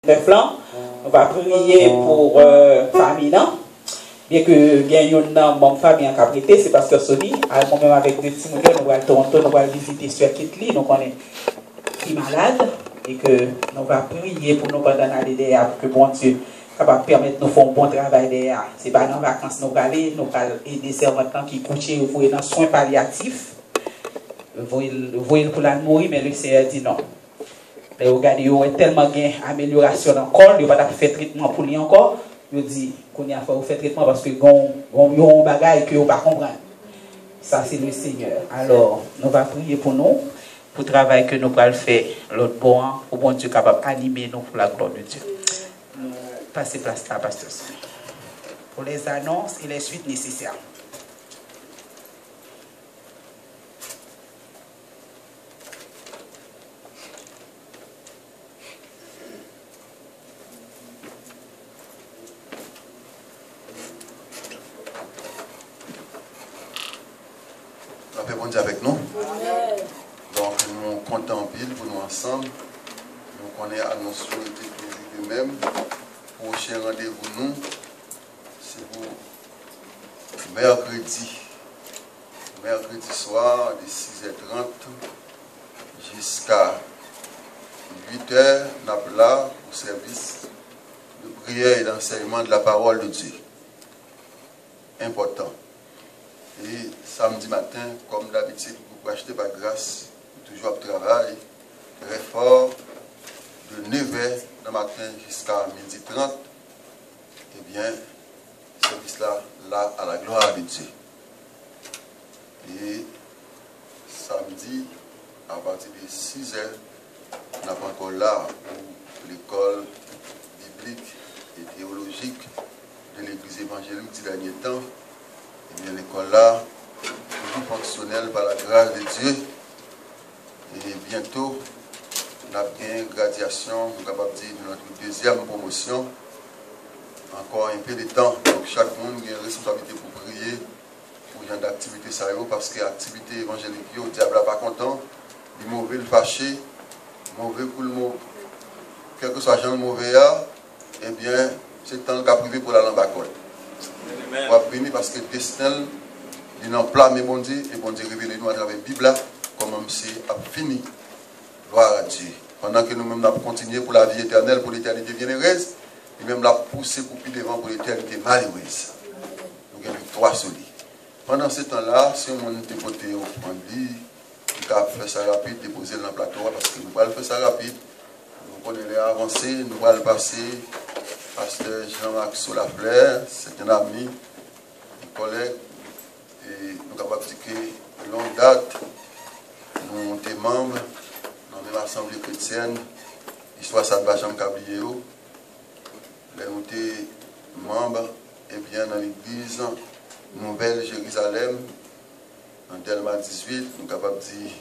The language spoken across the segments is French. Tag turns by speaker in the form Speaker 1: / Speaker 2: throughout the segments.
Speaker 1: neuf là, on va prier pour famille là. Bien que gagne une bonne famille en capité, c'est parce que Sony, moi-même avec des petits moulins, nous allons Toronto, nous allons visiter sur Kitli, donc on est qui malade et que nous allons prier pour nous pendant l'année derrière, pour que bon Dieu capable de permettre de nous faire un bon travail derrière. C'est pas dans les vacances nous allons aller, nous allons aider ces servants qui couchent, vous voyez dans soins palliatifs, vous voyez pour la mourir, mais le Seigneur dit non. Mais regardez, il y a tellement d'amélioration encore, il n'y a pas de faire traitement pour lui encore. Il dit qu'on y a fait traitement parce que y a un bagage que vous ne pas comprendre. Ça, c'est le Seigneur. Alors, nous allons prier pour nous, pour le travail que nous allons faire l'autre bon, pour bon Dieu capable d'animer nous pour la gloire de Dieu. Passez place là, pasteur. Pour les annonces et les suites nécessaires.
Speaker 2: Avec nous. Donc, nous comptons en pile pour nous ensemble. Donc, on est annoncé toujours de même. Prochain rendez-vous, nous, c'est pour mercredi soir, de 6h30 jusqu'à 8h, nous sommes là au service de prière et d'enseignement de la parole de Dieu. Important. Et samedi matin, comme d'habitude, vous achetez par grâce, toujours au travail, très fort, de 9h le matin jusqu'à 12h30. Eh bien, ce service-là, à la gloire de Dieu. Et samedi, à partir de 6h, on n'a pas encore là pour l'école biblique et théologique de l'Église évangélique du dernier temps. Et bien, l'école là, toujours fonctionnelle par la grâce de Dieu. Et bientôt, on a bien une graduation, nous sommes capables de dire, de notre deuxième promotion. Encore un peu de temps. Donc, chaque monde a une responsabilité pour prier pour genre d'activité sérieuse parce que l'activité évangélique, le diable n'est pas content, il est mauvais, le fâché, mauvais pour le mot. Quel que soit le mauvais, eh bien, c'est le temps qu'a privé pour la langue à col. On va bénir parce que le destin il est en plein, mais bon Dieu, et bon Dieu révèle nous à travers la Bible, comme c'est fini. Gloire à Dieu. Pendant que nous-mêmes nous continuons pour la vie éternelle, pour l'éternité bienheureuse, et même la pousser pour plus devant pour l'éternité malheureuse. Nous avons victoire sur lui. Pendant ce temps-là, si on est côté au prendre lui, il a fait ça rapide, déposer dans le plateau, parce que nous allons faire ça rapide. Nous allons les avancer, nous allons passer. Pasteur Jean-Marc Solafleur, c'est un ami, un collègue, et nous sommes capables de dire que longue date, nous sommes membres dans la même assemblée chrétienne, l'histoire ça ne va jamais oublier. Nous sommes membres et bien dans l'église Nouvelle Jérusalem, en Delma 18, nous sommes capables de dire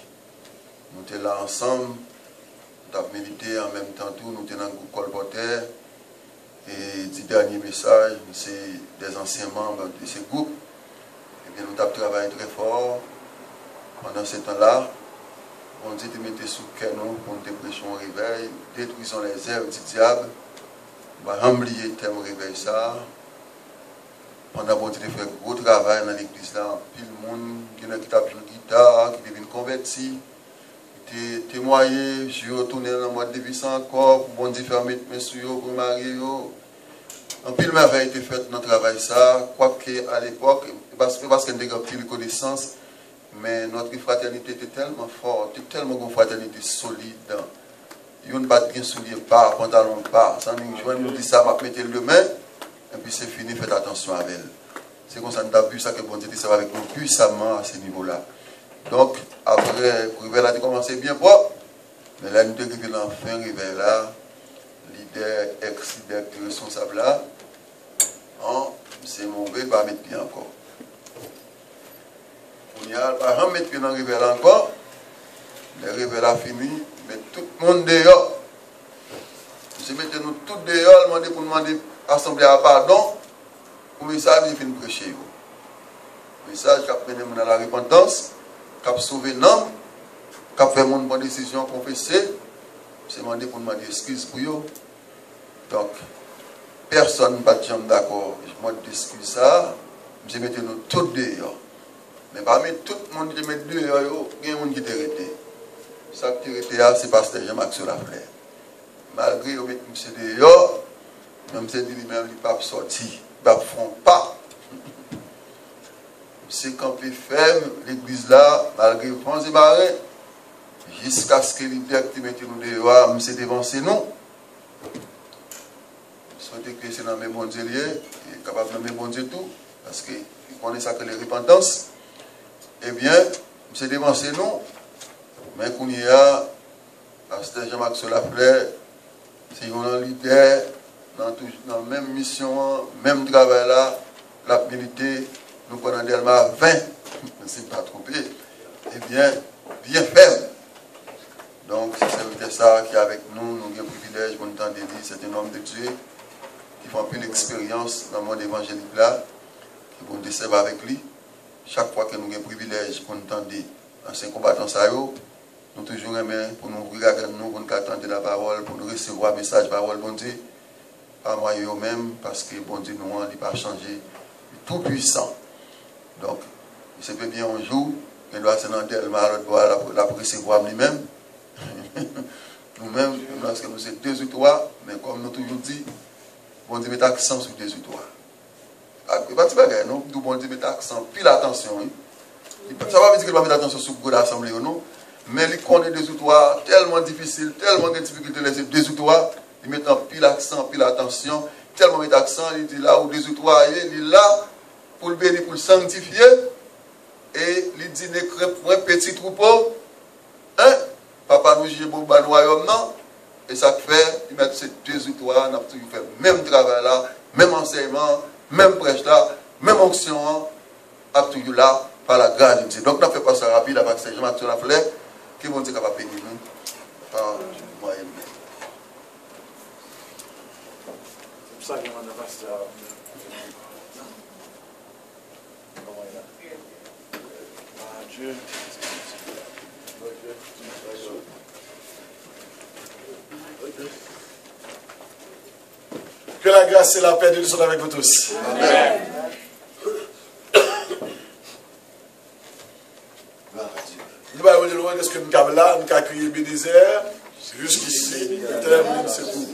Speaker 2: nous sommes là ensemble, nous avons médité en même temps tout, nous sommes dans le groupe colporteur. Et du dernier message, c'est des anciens membres de ce groupe. Et bien, nous avons travaillé très fort pendant ce temps-là. On dit de mettre sous canon pour nous prêcher au réveil, détruisons les œuvres du diable. On va oublier le thème réveil ça. Pendant qu'on dit de faire gros travail dans l'église là, puis le monde qui tape une guitare, qui devient converti, qui témoigné, je suis retourné dans le mois de vie encore, pour bon Dieu faire mettre mes sous pour marier. En pile merveille été faite dans le travail ça, quoique à l'époque, parce qu'il y a une petite connaissance, mais notre fraternité était tellement forte, tellement une fraternité solide. Il n'y a pas de soulier pas, pantalon pas. Sans nous dit ça, m'a mettre le main, et puis c'est fini, faites attention avec elle. C'est comme ça, nous avons vu ça que bon Dieu ça va avec nous puissamment à ce niveau-là. Donc, après, le réveil a commencé bien propre, mais là, nous devons arriver enfin, le réveil là, leader, ex-directeur responsable là, c'est mauvais, pas mettre pied encore. On y a pas mettre pied dans le réveil encore, le réveil a fini, mais tout le monde dehors. Nous mettons tout dehors, demander pour demander assemblée à pardon, pour le message, il finit prêcher. Le message qui a mené dans la repentance, qui a sauvé l'homme, qui a fait une bonne décision confessée, c'est demandé pour demander excuse pour eux. Donc, personne ne va être d'accord. Je m'excuse ça. Je vais mettre nous tous dehors. Mais parmi tout le monde qui met dehors, il y a des gens qui sont arrêtés. Ça qui est arrêté, c'est Pasteur Jean-Marc Solafleur. Malgré que M. dehors, même si lui-même, il ne va pas sortir, il ne va pas. C'est quand il ferme l'église là, malgré le vent et marée, jusqu'à ce que liberté mette nous dehors, M. dévancé nous. Je souhaite que c'est dans mes bons dieux, il est capable de nommer bon Dieu tout, parce qu'il connaît ça que les repentances. Eh bien, M. dévancé nous, mais qu'on y a, Pasteur Jean-Marc Solafleur, c'est un leader dans la même mission, même travail là, la milité, nous prenons Delma 20, je ne sais pas tromper, eh bien ferme. Donc, c'est ça qui est avec nous, nous avons un privilège pour nous entendre dire, c'est un homme de Dieu qui fait un peu d'expérience dans le monde évangélique là, qui vont décevoir avec lui. Chaque fois que nous avons un privilège pour nous entendre anciens combattants, nous toujours aimons pour nous regarder nous, pour nous attendre la parole, pour nous recevoir le message, parole, bon Dieu, pas moi eux-mêmes, parce que bon Dieu nous n'a pas changé, tout puissant. Donc, il se peut bien un jour, il doit se rendre la recevoir lui-même. Nous-mêmes, parce que nous sommes 2 ou 3, mais comme nous toujours dit, bon Dieu met accent sur 2 ou 3. Il va te faire, non? Nous, bon Dieu met accent, puis l'attention. Ça va dire qu'il va mettre attention sur le l'assemblée ou non, mais il connaît 2 ou 3, tellement difficile, tellement de difficultés de laisser 2 ou 3, il met en pile l'accent, puis l'attention, tellement met accent, il dit là où 2 ou 3, il est là, pour le bénir, pour le sanctifier, et il dit, un petit troupeau, hein, papa nous j'ai bon royaume, non, et ça fait, il met ces 2 ou 3, on a toujours fait même travail là, même enseignement, même prêche là, même onction, à toujours là, par la grâce de Dieu. Donc, on a fait passer rapide à Pasteur Jean-Marc Solafleur, qui vont dire capable de bénir nous, par moyen.
Speaker 3: C'est ça que je demande à Pasteur. Dieu. Que la grâce et la paix de Dieu soient avec vous tous. Amen. Nous allons aller loin de ce que nous avons là, nous avons crié le désert, jusqu'ici, terminé, c'est tout.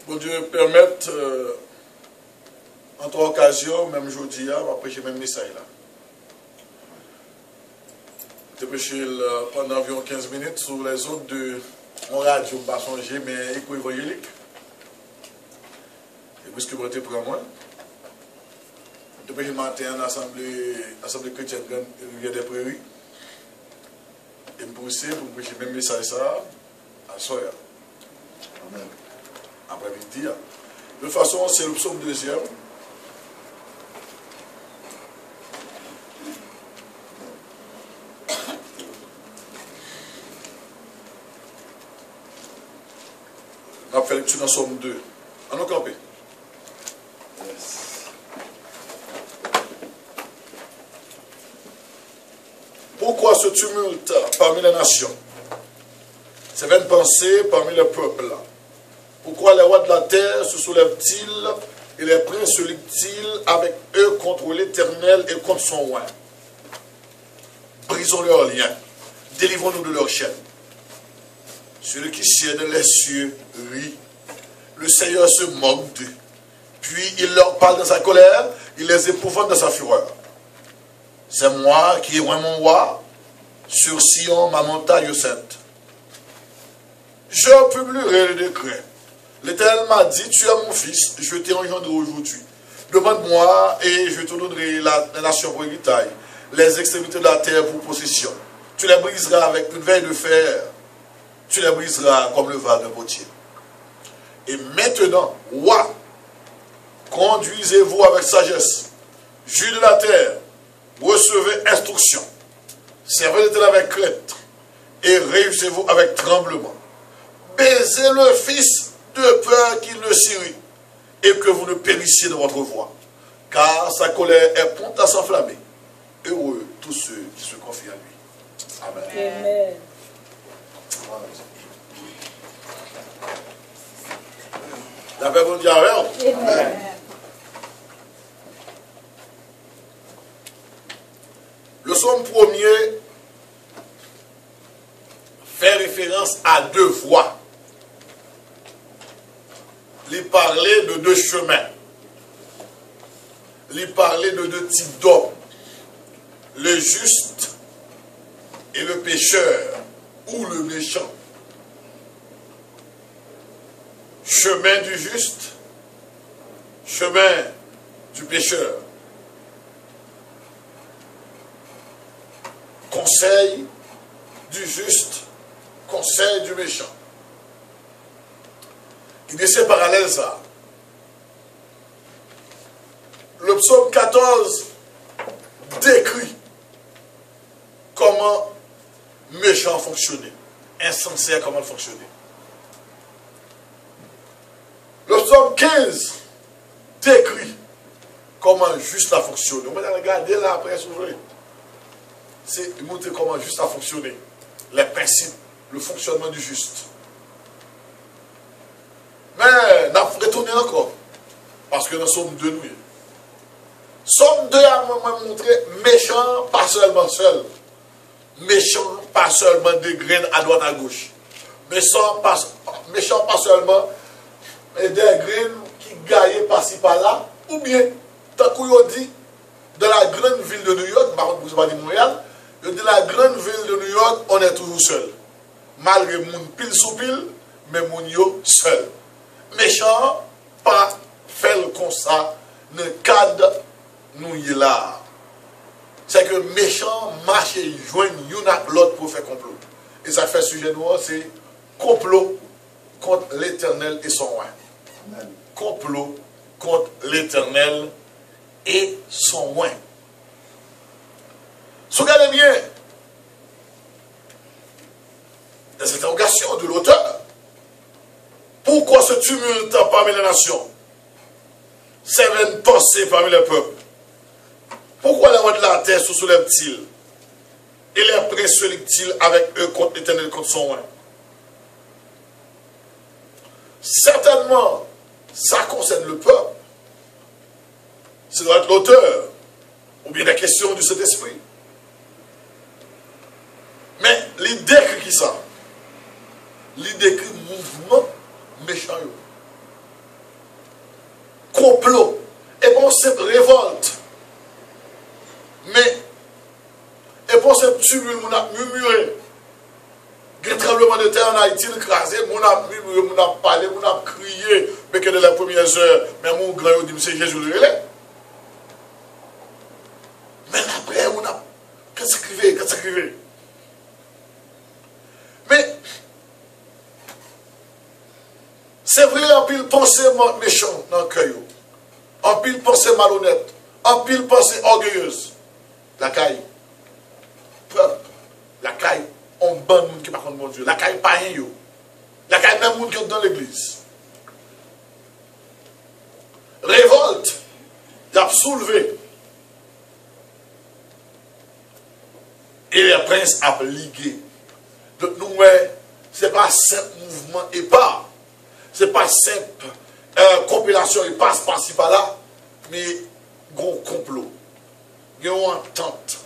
Speaker 3: Bon Dieu permette, en trois occasions, même aujourd'hui, on va prêcher le même message là. Je vais prêcher pendant environ 15 minutes sur les autres de mon radio, pas songer, mais éco-évangélique. Et puisque vous êtes pour moi, je vais prêcher le matin à l'Assemblée chrétienne de des Prairies. Et me pousser pour prêcher le même message ça à soir. Amen. Après-midi. De toute façon, c'est le psaume 2e. On a fait lecture dans Somme 2. On a campé. Yes. Pourquoi ce tumulte parmi les nations? Ces vaines pensées parmi les peuples. Pourquoi les rois de la terre se soulèvent-ils et les princes se liguent-ils avec eux contre l'Éternel et contre son roi? Brisons leurs liens, délivrons-nous de leurs chaînes. Celui qui sied dans les cieux rit, le Seigneur se moque d'eux. Puis il leur parle dans sa colère, il les épouvante dans sa fureur. C'est moi qui ai roi mon roi, sur Sion, ma montagne sainte. Je publierai le décret. L'Éternel m'a dit, tu es mon fils, je t'ai engendré aujourd'hui. Demande-moi et je te donnerai la nation pour héritage, les extrémités de la terre pour possession. Tu les briseras avec une veille de fer, tu les briseras comme le val d'un potier. Et maintenant, roi, conduisez-vous avec sagesse, jus de la terre, recevez instruction, servez l'Éternel avec crainte, et réussez-vous avec tremblement. Baisez le Fils de peur qu'il ne s'irrite, et que vous ne périssiez de votre voie, car sa colère est prompte à s'enflammer. Heureux tous ceux qui se confient à lui. Amen.
Speaker 4: Amen.
Speaker 3: La paix vous dit avec. Le psaume premier fait référence à deux voies. Il parlait de deux chemins. Il parlait de deux types d'hommes. Le juste et le pécheur ou le méchant. Chemin du juste, chemin du pécheur. Conseil du juste, conseil du méchant. Il est ces parallèles ça. Le psaume 14 décrit comment méchant fonctionnait, insensé comment fonctionnait. Le psaume 15 décrit comment juste a fonctionné. On va regarder là après s'ouvrir. C'est montrer comment juste a fonctionné. Les principes, le fonctionnement du juste. Mais nous avons retourné encore. Parce que nous sommes deux nous. Somme 2 a montré méchant, pas seulement seul. Méchant, pas seulement des graines à droite à gauche. Méchant, pas seulement des graines qui gagnent par-ci par-là. Ou bien, tant qu'on dit, dans la grande ville de New York, par contre, vous ne pas de Montréal, dans la grande ville de New York, on est toujours seul. Malgré mon pile sous pile, mais mon yo seul. Méchant, pas faire comme ça, ne cadre nous y là. C'est que méchant marche et joigne une à l'autre pour faire complot. Et ça fait sujet noir, c'est complot contre l'Éternel et son roi. Complot contre l'Éternel et son roi. Si vous regardez bien les interrogations de l'auteur, pourquoi ce tumulte parmi les nations? C'est une pensée parmi les peuples. Pourquoi les rois de la terre se soulèvent-ils? Et les princes se liguent-ils avec eux contre l'Éternel, contre son roi? Certainement, ça concerne le peuple. Ça doit être l'auteur, ou bien la question du Saint-Esprit. Mais l'idée qui ça? L'idée qui mouvement méchant. Complot. Et pour cette révolte. Mais, et pour ce tumulte, on a murmuré. Le tremblement de terre en Haïti, écrasé, on a murmuré, on a parlé, on a crié, mais que de la première heure, mais mon grand dit, c'est Jésus le relais. Mais après, on a. Qu'est-ce que ça criait? Mais, c'est vrai, en pile pensée méchant dans le cœur, en pile pensée malhonnête, en pile pensée orgueilleuse. La caille, peuple, la caille, on ban moun qui par contre mon Dieu, la caille pas rien yo, la caille même moun qui est dans l'église. Révolte, il a soulevé. Et les princes a ligué. Donc nous, ce n'est pas simple mouvement et pas. Ce n'est pas simple compilation et passe par-ci par-là, mais gros complot. Gros entente.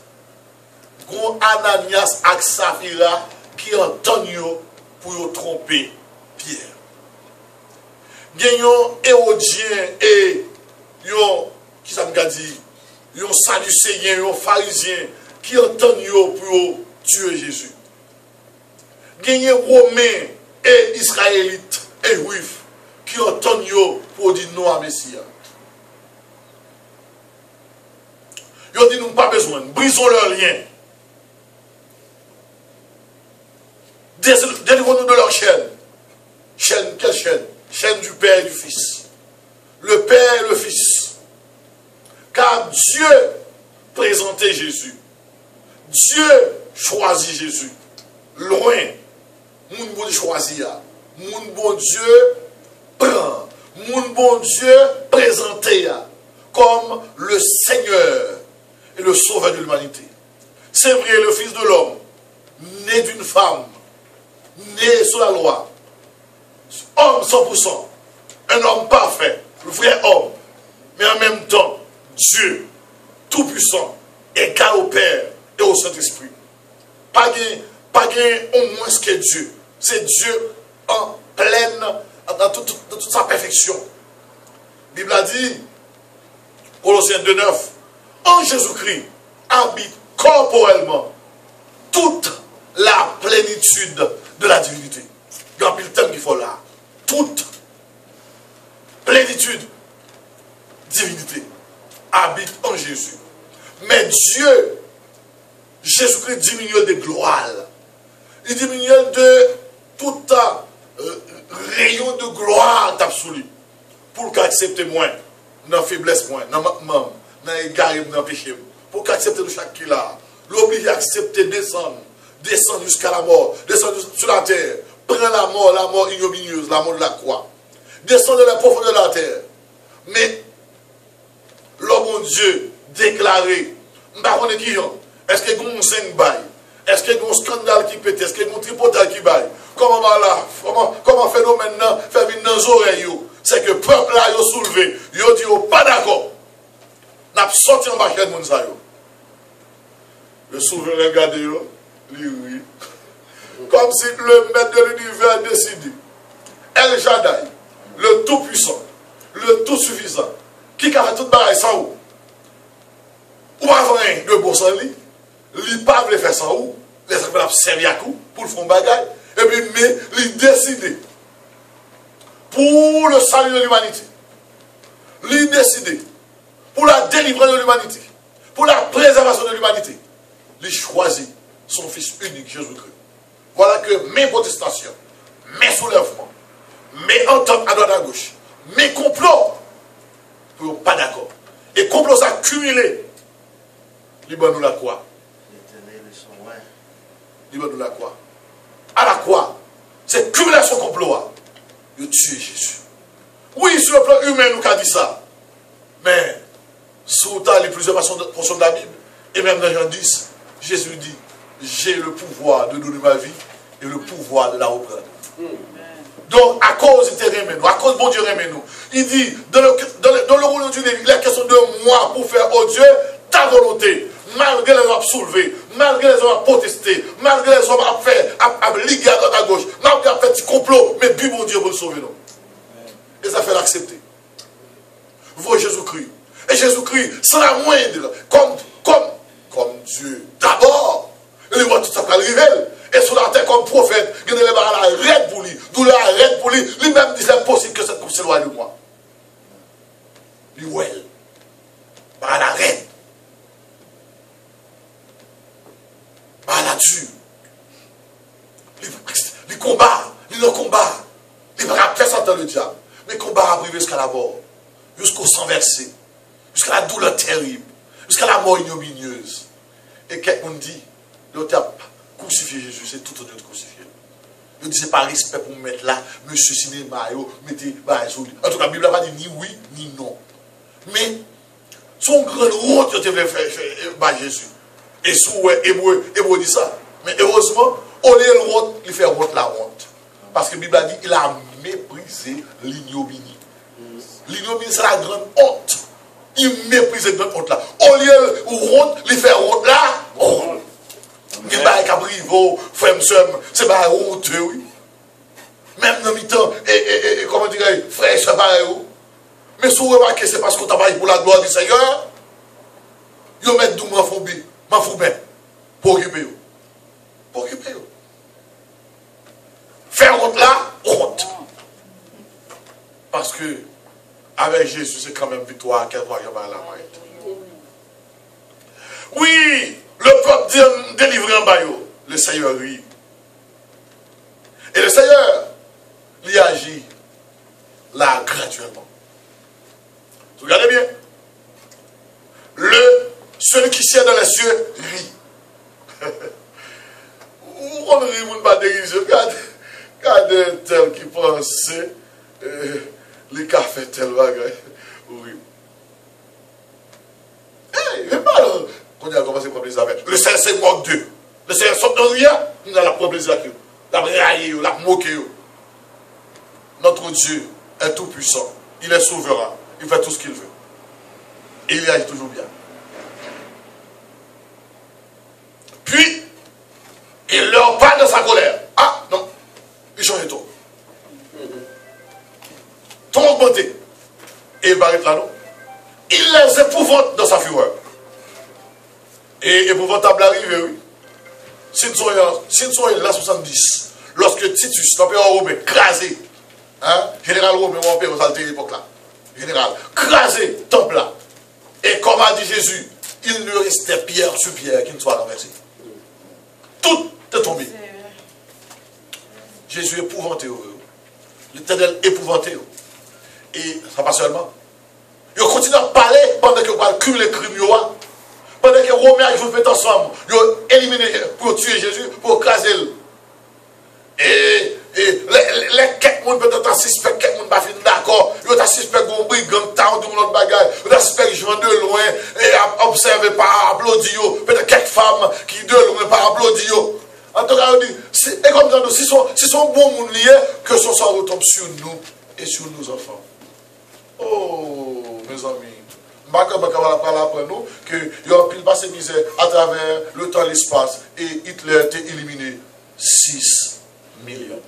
Speaker 3: Gros Ananias et Saphira qui entendent pour tromper Pierre. Gagnon Hérodien et qui ça me dit, yon Sadducéen, yon Pharisien qui entendent pour tuer Jésus. Gagné Romains et Israélites et Juifs qui entendent pour dire non à Messie. Ils disent nous pas besoin, brisons leurs liens. Délivrons-nous de leur chaîne. Chaîne, quelle chaîne? Chaîne du Père et du Fils. Le Père et le Fils. Car Dieu présentait Jésus. Dieu choisit Jésus. Loin. Moun bon choisir. Moun bon Dieu prend. Moun bon Dieu présenté comme le Seigneur et le Sauveur de l'humanité. C'est vrai, le Fils de l'homme, né d'une femme, né sous la loi, homme 100%, un homme parfait, le vrai homme, mais en même temps, Dieu, tout-puissant, égal au Père et au Saint-Esprit. Pas au moins ce qu'est Dieu. C'est Dieu en pleine, dans toute sa perfection. La Bible a dit, Colossiens 2,9, en Jésus-Christ habite corporellement toute la plénitude de la divinité. Il y a un temps qu'il faut là. Toute plénitude, divinité, habite en Jésus. Mais Dieu, Jésus-Christ diminue de gloire. Il diminue de tout rayon de gloire absolue. Pour qu'accepter moins, dans la faiblesse moins, dans dans l'égaré, dans le péché. Pour qu'accepter de chaque qui là. L'oblige à accepter, descendre jusqu'à la mort, descendre sur la terre, prendre la mort ignominieuse, la mort de la croix. Descendre de la profondeur de la terre. Mais, l'homme de Dieu déclaré, est-ce qu'il y a un 5 bail? Est-ce qu'il y a un scandale qui pète? Est-ce qu'il y a un tripotage qui baille? Comment va là? Comment fait-nous maintenant? Faire venir dans les oreilles? C'est que le peuple là, il a soulevé. Il a dit, pas d'accord. N'a pas sorti en bas de monde ça. Le souverain regardé, oui. Comme si le maître de l'univers décidé. El Shaddai, le tout-puissant, le tout-suffisant, qui a fait tout bagaille sans ou? Ou avant de bon sans lui, il ne peut pas faire sans ou, les gens ont servi à coup pour le faire bagaille, et puis mais il décidé pour le salut de l'humanité, il décidé pour la délivrance de l'humanité, pour la préservation de l'humanité, il choisit son fils unique, Jésus-Christ. Voilà que mes protestations, mes soulèvements, mes ententes à droite à gauche, mes complots, ne sont pas d'accord. Et complots accumulés, ils nous la croix. Ils nous la croix. À la croix, c'est cumulation complot. Ils tuent Jésus. Oui, sur le plan humain, nous avons dit ça. Mais, sous les plusieurs portions de la Bible, et même dans Jean 10, Jésus dit, j'ai le pouvoir de donner ma vie et le pouvoir de la reprendre. Donc, à cause de nous, à cause de bon Dieu nous, il dit, dans le royaume de Dieu, il est question de moi pour faire, oh Dieu, ta volonté. Malgré les hommes soulevés, malgré les hommes protestés, malgré les hommes à liguer à droite à gauche, malgré les petits complots, mais puis mon Dieu pour le sauver nous. Et ça fait l'accepter. Vous Jésus-Christ. Et Jésus-Christ, sans la moindre, comme Dieu. D'abord, il voit tout ça qui arrive. Et sur la terre comme prophète, il est à la reine pour lui. D'où la reine pour lui. Lui-même dit c'est impossible que cette coupe s'éloigne de moi. Lui, ouais. Par la reine. Par la tue. Les combats. Les non-combats. Il va faire ça dans le diable. Mais combat a privé jusqu'à la mort. Jusqu'au sang versé. Jusqu'à la douleur terrible. Jusqu'à la mort ignominieuse. Et quelqu'un dit, le tape. Crucifier Jésus, c'est tout autre de crucifier. Je dis, c'est pas respect pour me mettre là, monsieur cinéma, mettez, en tout cas, la Bible n'a pas dit ni oui, ni non. Mais, son grand honte, il devait faire Jésus. Et sous Hébreu dit ça. Mais heureusement, au lieu de honte, il fait honte la honte. Parce que la Bible a dit, il a méprisé l'ignominie. L'ignominie, c'est la grande honte. Il méprise la grande honte là. Au lieu de honte, il fait honte là, honte. Il y a des cabrivots, frères, c'est pas honteux, oui. Même dans le temps, comment dire, frères, c'est pas honteux. Mais si vous remarquez, c'est parce qu'on travaille pour la gloire du Seigneur, ils mettent d'où m'en font bien, pour occuper. Pour occuper. Faire honte là, honte. Parce que, avec Jésus, c'est quand même victoire, quel royaume à la main. Oui! Le peuple délivré en baillot, le Seigneur rit. Et le Seigneur, il agit là graduellement. Vous regardez bien. Celui qui sied dans les cieux rit. On ne rit, on ne pas dérision. Regardez un tel qui pensait, les cafés tel bagage. Oui. Il n'est pas là. On a commencé à prendre plaisir avec. Le Seigneur se moque d'eux. Le Seigneur sort de rien, il a la prendre plaisir avec eux. La brailler, la moquer. Notre Dieu est tout puissant. Il est souverain. Il fait tout ce qu'il veut. Et il agit toujours bien. Puis, il leur parle de sa colère. Ah, non. Il change tout. Tout augmenté. Et il va être là, non? Il les épouvante dans sa fureur. Et épouvantable arrive, oui. Si nous sommes là 70, lorsque Titus, l'empereur romain, crasé, hein, général romain, mon père, à l'époque là, général, crasé, temple là. Et comme a dit Jésus, il ne restait pierre sur pierre qui ne soit renversé. Tout est tombé. Jésus épouvanté. L'Éternel épouvanté. Et ça pas seulement. Il continue à parler pendant que vous cumuler les crimes. Pendant que les Romains et les ensemble, ils ont éliminé pour tuer Jésus, pour craser. Et les quelques personnes peut-être suspect, quelques personnes pas fin d'accord. Ils ont suspect qu'on brigand, tant de notre bagage. Ils ont suspect qu'ils jouent de loin et observer par applaudir. Peut-être quelques femmes qui de loin par applaudir. En tout cas, on dit, et comme ça, si sont bons monde liés, que ce soit retombe sur nous et sur nos enfants. Oh, mes amis. Je ne vais pas parler après nous qu'il y a un pile passé misère à travers le temps et l'espace. Et Hitler a été éliminé. 6 millions.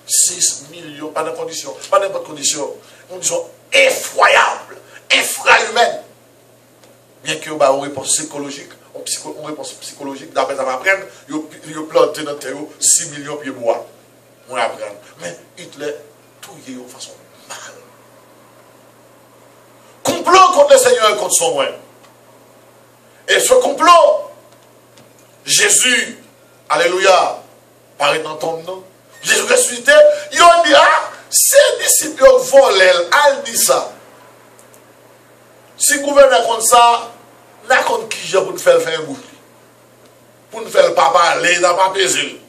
Speaker 3: 6 millions, pas de condition, pas n'importe condition. Une condition effroyable, infra-humaine. Bien qu'il y ait une réponse psychologique, d'après ça va apprendre, il a planté dans le terreau 6 millions de pieds bois. On va apprendre. Mais Hitler, tout y est de façon mal. Complot contre le Seigneur et contre son règne. Et ce complot, Jésus, alléluia, paraît dans ton nom. Jésus ressuscité, il a dit, ah, ces disciples volent, elle dit ça. Si le gouverneur compte ça, n'a compte qui j'ai pour nous faire un bouche. Pour nous faire pas parler, n'a pas peser.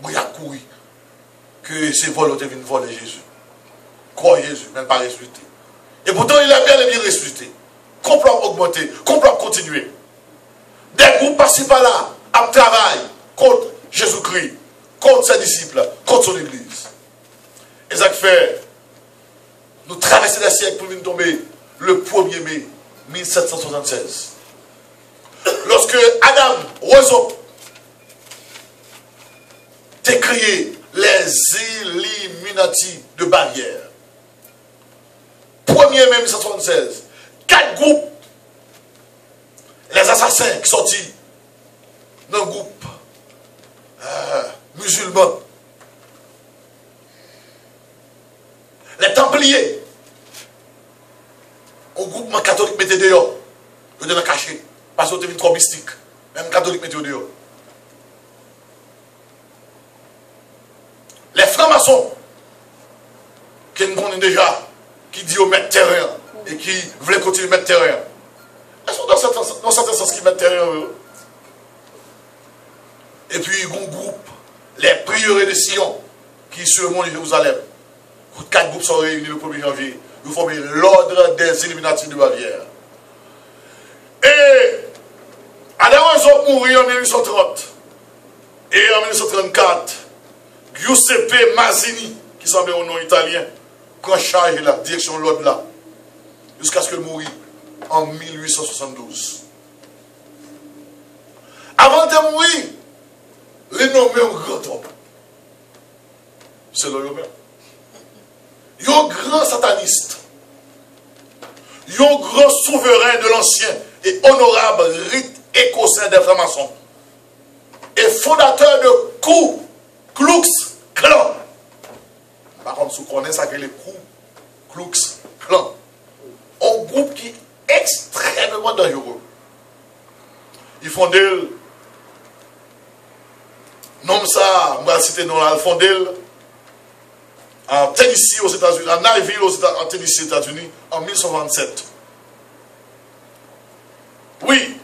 Speaker 3: Il y a couru que ces volontés viennent voler Jésus. Croyez Jésus, mais pas ressuscité. Et pourtant, il a bien et bien ressuscité. Complot augmenté, complot continué. Des groupes passent par là, à travail contre Jésus-Christ, contre ses disciples, contre son église. Et ça fait, nous traversons les siècles pour venir tomber le 1er mai 1776. Lorsque Adam Rousseau a créé les Illuminati de barrière. 1er mai 1776, 4 groupes, les assassins qui sont sortis d'un groupe musulman, les Templiers, un groupement catholique mettait dehors, ils étaient cachés, parce qu'ils étaient trop mystiques, même catholiques mettait dehors. Les francs-maçons, qui nous connaissent déjà, qui disent au mettre terrain et qui voulaient continuer à mettre terrain. Elles sont dans certains sens qui mettent terrain. Et puis, un groupe, les prieurés de Sion, qui sur le mont de Jérusalem. 4 groupes sont réunis le 1er janvier. Nous formons l'ordre des Illuminati de Bavière. Et Adam Rousseau mourit en 1830. Et en 1834, Giuseppe Mazzini, qui semblait au nom italien, prend charge de la direction de l'ordre là, jusqu'à ce qu'il mourit en 1872. Avant de mourir, il est nommé un grand homme. C'est le même. Il y a un grand sataniste. Il y a un grand souverain de l'ancien et honorable rite écossais des francs-maçons. Et fondateur de Ku Klux Klan. Par contre, si vous connaissez ça, que les Ku Klux Klan. Un groupe qui est extrêmement dangereux. Ils fondent, nom ça, on va citer non, ils fondent en Tennessee aux États-Unis, en Nashville en Tennessee aux États-Unis, en 1927. Oui,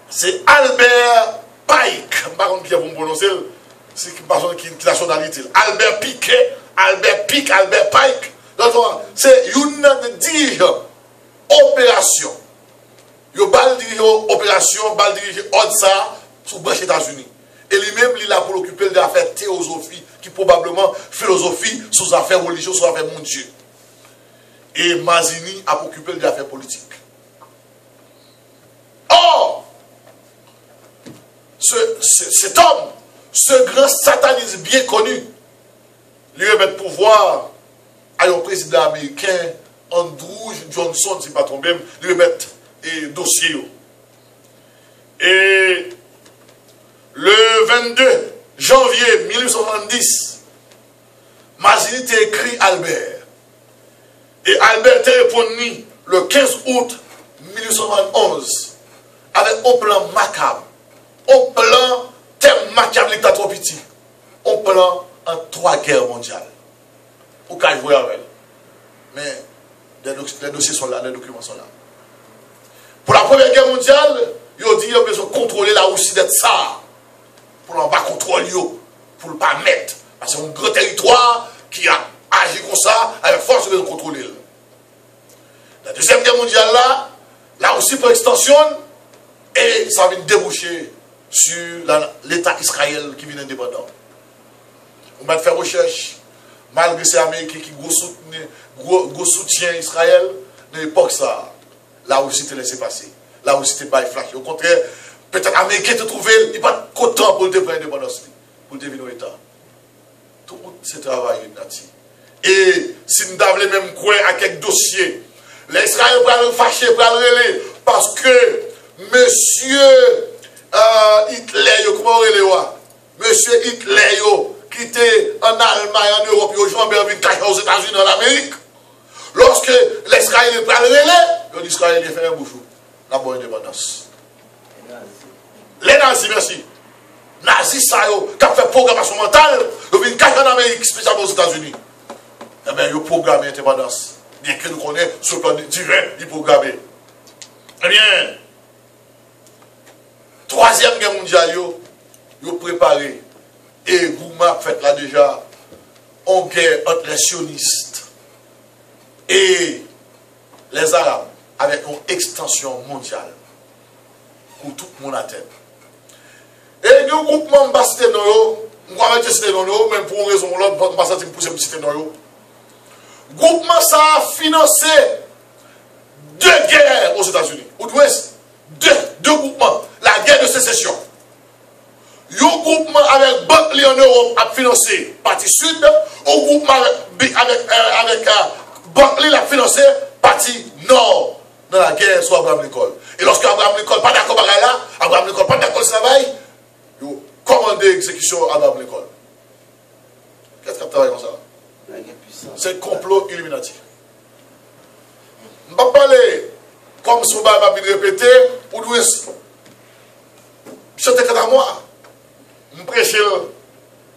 Speaker 3: c'est Albert Pike, par contre, qui a pour me prononcer, c'est une personne qui est nationalité. Albert Piquet, Albert Pike. C'est une opération. Il y a une opération, il dirige Odessa sous branche États-Unis. Et lui-même, il a pour occuper de l'affaire théosophie, qui qui probablement philosophie sous affaires religieuses, sous affaires mon Dieu. Et Mazzini a occupé des affaires politiques. Or, cet homme, ce grand sataniste bien connu, lui remet pouvoir à un président américain, Andrew Johnson, si pas trompé, lui remet dossier. Et le 22 janvier 1870, Mazzini t'a écrit Albert. Et Albert t'a répondu le 15 août 1871 avec un plan macabre, un plan thème macabre, l'état trop petit, un plan en 3 guerres mondiales. Pour qu'elle voit avec. Mais les dossiers sont là, les documents sont là. Pour la première guerre mondiale, ils ont dit qu'ils ont besoin de contrôler la Russie d'être ça. Pour ne pas contrôler, pour ne pas mettre. Parce que c'est un grand territoire qui a agi comme ça, avec force de contrôler. La deuxième guerre mondiale, là, la Russie pour extension, et ça vient déboucher sur l'État Israël qui vient indépendant. On va faire recherche, malgré ces Américains qui gros soutien Israël, de l'époque ça, la Russie te laissé passer. La Russie te pas flash. Au contraire, peut-être les Américains te trouvé, il n'y a pas content pour te prendre l'indépendance, pour devenir un État. Tout ce travail est et si nous avons les mêmes coins à quelques dossiers, les Israéliens vont fâcher, vont relayer, parce que monsieur Hitler, comment monsieur Hitler, qui était en Allemagne, en Europe, il a joué aux États-Unis, en Amérique, lorsque les Israéliens vont relayer, les Israéliens font un bouchou, la bonne indépendance. Les nazis, merci. Nazis, ça, qui ont fait programmation mentale, ils viennent cacher en Amérique, spécialement aux États-Unis. Eh bien, ils ont programmé l'indépendance. Bien que nous connaissons sur le plan divin, ils programment. Eh bien, troisième guerre mondiale, ils ont préparé. Et Gouma fait là déjà en guerre entre les sionistes et les Arabes avec une extension mondiale pour tout le monde à terre. Et nous, groupement de citer dans eux, nous avons cité dans eux, même pour une raison ou l'autre, nous ne pouvons pas citer dans eux. Groupement ça a financé 2 guerres aux États-Unis. Ou deux groupements. La guerre de sécession. Un groupement avec Banque en Europe a financé partie sud. Un groupement avec Banque a financé partie nord dans la guerre sur Abraham Lincoln. Et lorsque Abraham Lincoln pas d'accord avec là, Abraham Lincoln pas d'accord avec le travail, il a commandé l'exécution Abraham Lincoln. Qu'est-ce qu'il travaille comme ça? C'est un complot Illuminati. Je ne vais pas parler comme si on va répéter ou nous chanter à moi. Je prêche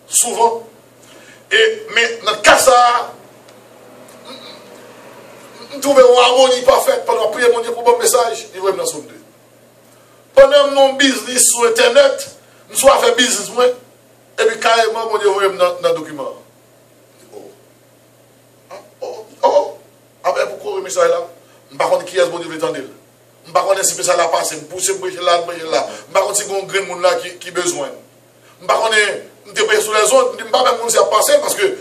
Speaker 3: souvent. Mais dans le cas ça, je trouve une harmonie parfaite pendant prier mon Dieu pour bon message. Il va me dans son deux. Pendant mon business sur Internet, je suis fait business moi. Et puis carrément mon Dieu va me dans le document. Après, pourquoi le message là? Je ne sais pas qui est ce bon Dieu veut entendre. Je ne sais pas si le message là passe. Je ne sais pas si là, je ne sais pas si il y a un grain de monde là qui a besoin. Je ne sais pas si je suis sur les autres, je ne sais pas même si ça passe parce que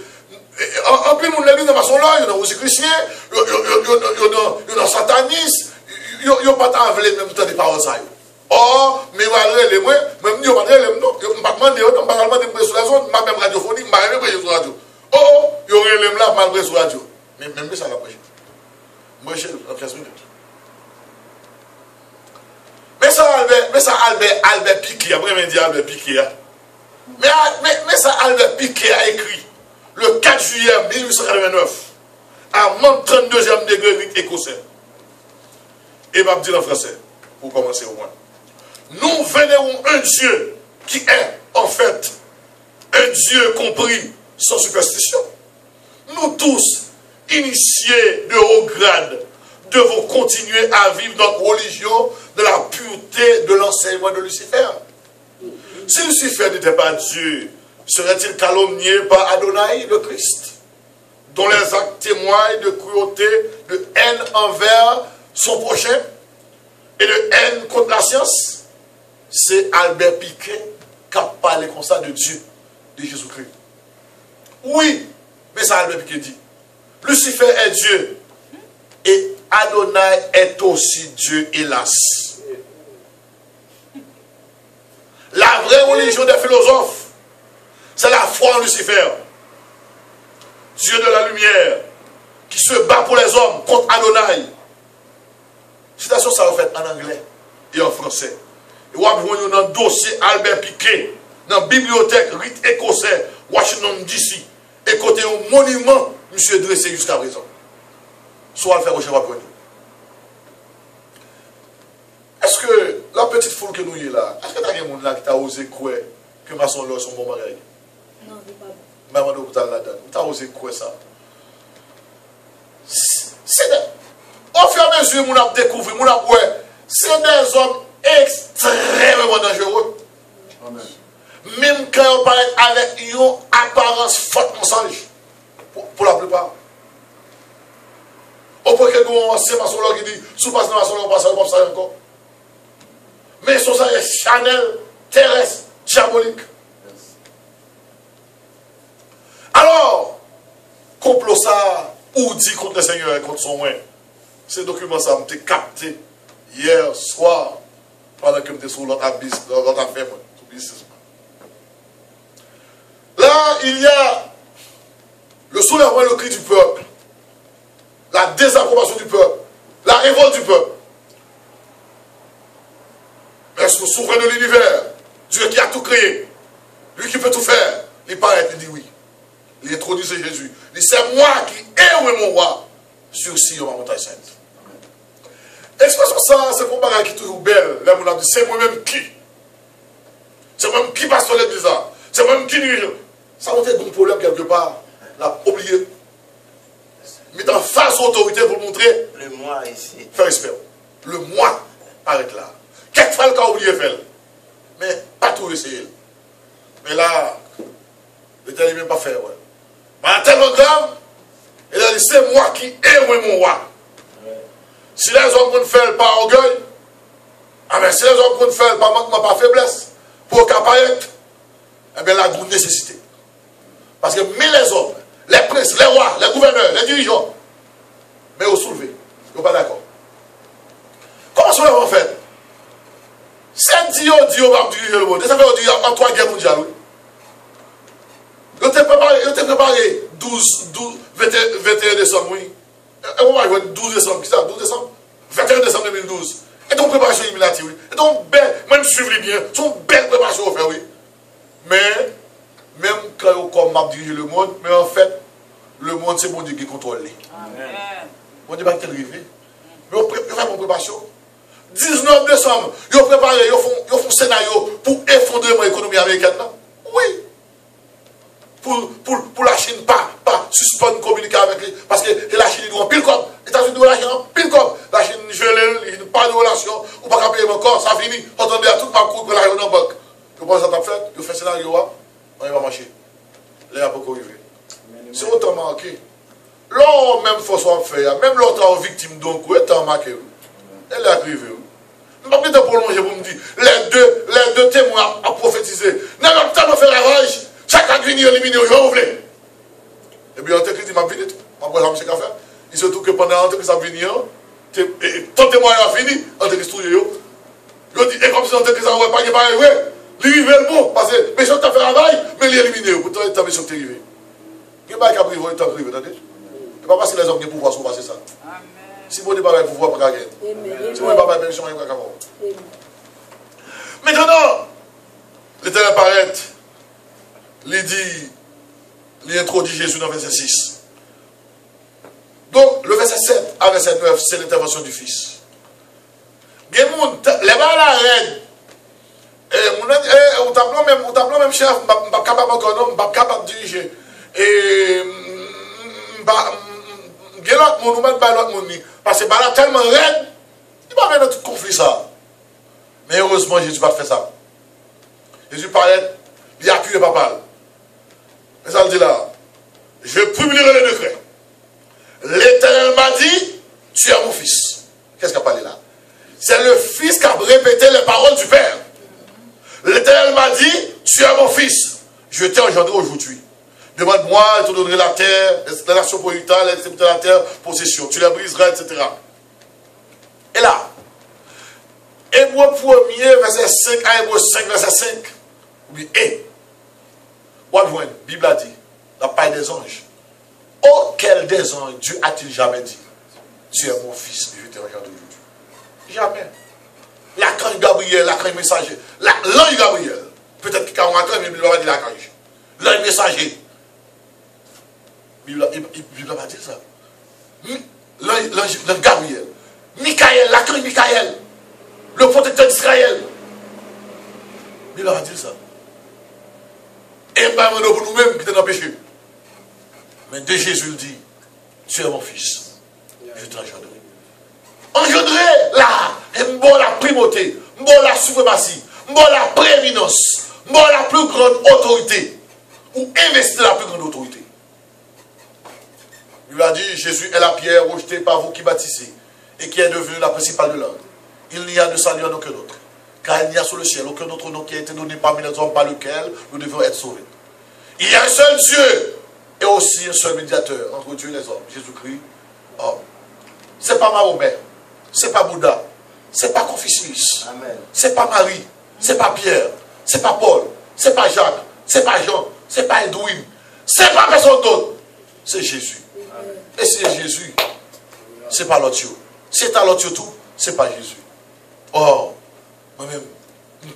Speaker 3: en plus, nous l'église de façon là, il y a aussi chrétiens, il y a satanistes, il n'y a pas d'envelé même temps de paroles ça. Or, mais les moi, même nous, je ne vais pas demander, je ne vais pas demander sur les autres, même radiophonique, je ne vais pas demander sur la radio. Oh, il y aurait les là, malgré sur la radio. Mais même ça, la prêche. Moi, je suis en 15 minutes. Mais ça, Albert Piquet, après, je dis Albert Piquet. Mais ça, Albert Piquet a écrit le 4 juillet 1889 à mon 32e degré rite écossais. Et je dis en français, pour commencer au moins. Nous vénérons un Dieu qui est, en fait, un Dieu compris sans superstition. Nous tous, initiés de haut grade, devons continuer à vivre notre religion de la pureté de l'enseignement de Lucifer. Si Lucifer n'était pas Dieu, serait-il calomnié par Adonai, le Christ, dont les actes témoignent de cruauté, de haine envers son prochain et de haine contre la science? C'est Albert Piquet qui a parlé comme ça de Dieu, de Jésus-Christ. Oui, mais ça Albert Piquet dit. Lucifer est Dieu. Et Adonai est aussi Dieu, hélas. La vraie religion des philosophes, c'est la foi en Lucifer. Dieu de la lumière, qui se bat pour les hommes contre Adonai. Citation ça va fait en anglais et en français. Et on va voir dans le dossier Albert Piquet, dans la bibliothèque Rite écossais, Washington DC, et côté un monument, monsieur dressé jusqu'à présent. Soit le faire au chemin pour nous. Est-ce que la petite foule que nous y est là, est-ce que tu as quelqu'un là qui t'a osé croire que maçon là sont bon bagage?
Speaker 4: Non, c'est pas bon.
Speaker 3: Maman d'hôpital là-dedans, tu as osé croire ça? C'est au fur et à mesure que nous avons découvert, nous avons c'est des hommes extrêmement dangereux.
Speaker 2: Amen.
Speaker 3: Même quand on parle avec une apparence fortement sage, pour la plupart. On peut que nous ancien maçon qui dit, sous passe dans la maçon, on passe comme ça encore. Mais ce sont des Chanel terrestres, diaboliques. Alors, complot ça, ou dit contre le Seigneur et contre son moyen. Ces documents, ça m'a été capté hier soir, pendant que j'étais sur l'autre affaire, là, il y a le soulèvement et le cri du peuple, la désapprobation du peuple, la révolte du peuple. Mais le souverain de l'univers, Dieu qui a tout créé, lui qui peut tout faire, il paraît, il dit oui. Il introduit Jésus. Il dit, c'est moi qui ai mon roi sur Sion, ma montagne sainte. Expression ça, c'est un bagage qui est toujours belle. Là, on a dit, c'est moi-même qui. C'est moi-même qui passe sur l'église là. C'est moi-même qui dirige. Ça a été un problème quelque part. L'a oublié. Mais en face autorité pour montrer.
Speaker 5: Le moi ici.
Speaker 3: Faire respect. Le moi arrête là. Quelquefois, le cas oublié faire. Mais pas tout essayer. Mais là, le tel même pas faire. Ouais. Mais tellement grave, il a dit, c'est moi qui ai mon roi. Si les hommes ne font pas orgueil, si les hommes ne font pas manquement, pas faiblesse, pour qu'apparaître, eh bien, la grande nécessité. Parce que mais les hommes, les princes, les rois, les gouverneurs, les dirigeants, mais au soulevé, ils ne sont pas d'accord. Comment cela va faire? C'est Dieu va diriger le monde. Ça veut dire en 3 guerres mondiales. Ils t'ont préparé 21 décembre, oui. Et on va jouer 12 décembre, qui ça? 12 décembre? 21 décembre 2012. Et donc, préparation éliminative, oui. Et donc, même suivre bien, c'est une belle préparation à faire, oui. Mais, même quand on comme m'a dirigé le monde, mais en fait, le monde, c'est mon Dieu qui contrôle.
Speaker 4: Amen.
Speaker 3: Mon Dieu, pas qu'il arrive. Mais on fait mon préparation. 19 décembre, ils ont préparé, ils font un scénario pour effondrer l'économie américaine. Là. Oui. Pour la Chine, pas suspendre communiquer avec lui. Parce que la Chine doit pile comme. Les États-Unis doivent la Chine pile comme. La Chine gelée, il n'y a pas de relation. Ou pas payer encore, ça finit. Attendez à tout parcours pour l'argent dans la banque. Vous pensez que ça t'a fait? Vous faites scénario, on va marcher. Là, il n'y a pas qu'à arriver. C'est autant manqué. Là, même faut soit fait, même l'autre victime donc, où est-ce marqué? Elle est arrivée. Je ne vais pas prolonger pour me dire, les deux témoins à prophétiser. N'a pas tellement fait ravage. Chaque agrini éliminé, je vais ouvrir. Et puis, en tant que dit, m'a venu, m'a pas faire. Il se trouve que pendant que ça vient, ton témoin a fini, en tant que studio. Je dis, et comme si en tant que ça n'aurait pas de pareil, il arrive le bon, parce que mes gens t'ont fait ravage, mais il est éliminé. Pourtant, il t'a mis sur le arrivé. Il n'y a pas de privé, il t'a privé, attendez. Ce n'est pas parce que les hommes ont pouvoir sont passés ça. Si vous n'avez pas de pouvoir, pas de gagner. Si vous n'avez pas de permission, il n'y a pas de. Maintenant, l'Éternel apparaît. Il dit, il introduit Jésus dans le verset 6. Donc, le verset 7 à verset 9, c'est l'intervention du Fils. Bien, les balles à reine. On t'appelle même chef, je ne suis pas capable encore, je ne suis pas capable de diriger. Et je l'autre monde, l'autre monde. Parce que c'est tellement raide, il va mettre tout conflit ça. Mais heureusement, Jésus va faire ça. Jésus parlait, il a accusé papa. Mais ça le dit là, je publierai les décrets. L'Éternel m'a dit, tu es mon fils. Qu'est-ce qu'il a parlé là? C'est le fils qui a répété les paroles du Père. L'Éternel m'a dit, tu es mon fils. Je t'ai engendré aujourd'hui. Demande-moi, et te donnerai la terre, la nation pour Utah, de la terre, possession. Tu la briseras, etc. Et là, Hébreu 1er, verset 5 à Hébreu 5, verset 5. Ou bien, la Bible a dit, la paille des anges. Auquel des anges Dieu a-t-il jamais dit, tu es mon fils, je t'ai regardé aujourd'hui. Jamais. L'archange Gabriel, l'archange messager, l'ange Gabriel. Peut-être qu'il y a un archange, mais il va dire l'archange. L'ange messager. La Bible va dire ça. L'ange Gabriel. Michael, l'archange Michael. Le protecteur d'Israël. La Bible va dire ça. Et pas pour nous-mêmes qui t'es empêché. Mais de Jésus, il dit, tu es mon fils. Je t'engendrerai. Engendré là, la primauté, la suprématie, la prééminence, la plus grande autorité, ou investir la plus grande autorité. Il lui a dit, Jésus est la pierre rejetée par vous qui bâtissez, et qui est devenue la principale de l'ordre. Il n'y a de salut en aucun autre, car il n'y a sur le ciel aucun autre nom qui a été donné parmi les hommes par lequel nous devons être sauvés. Il y a un seul Dieu, et aussi un seul médiateur entre Dieu et les hommes, Jésus-Christ, homme. Ce n'est pas Mahomet. C'est pas Bouddha, c'est pas Confucius, c'est pas Marie, c'est pas Pierre, c'est pas Paul, c'est pas Jacques, c'est pas Jean, c'est pas Edwin, c'est pas personne d'autre, c'est Jésus. Et c'est Jésus, c'est pas l'autre. C'est à l'autre tout, c'est pas Jésus. Oh, moi-même,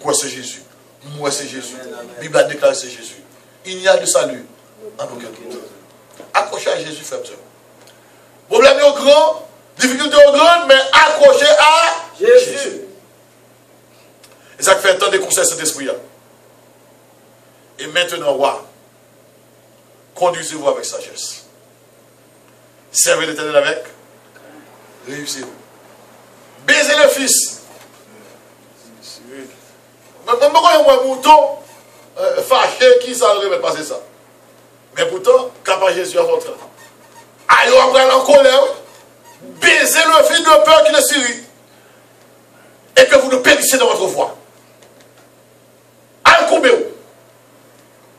Speaker 3: moi c'est Jésus, moi c'est Jésus. La Bible a déclaré c'est Jésus. Il n'y a de salut en aucun autre. Accroché à Jésus, frère. Problème est au grand. Difficulté au grand, mais accroché à Jésus. Et ça fait un temps de conseil cet esprit. Et maintenant, roi, conduisez-vous avec sagesse. Servez l'Éternel avec réussez-vous. Baisez le Fils. Mais pourquoi il y a un mouton fâché qui s'en remet passer ça? Mais pourtant, capable Jésus à votre temps. Allez, on va en colère. Baisez le fil de peur qui le s'irrite. Et que vous ne périssiez dans votre voie. Al-Koubéou.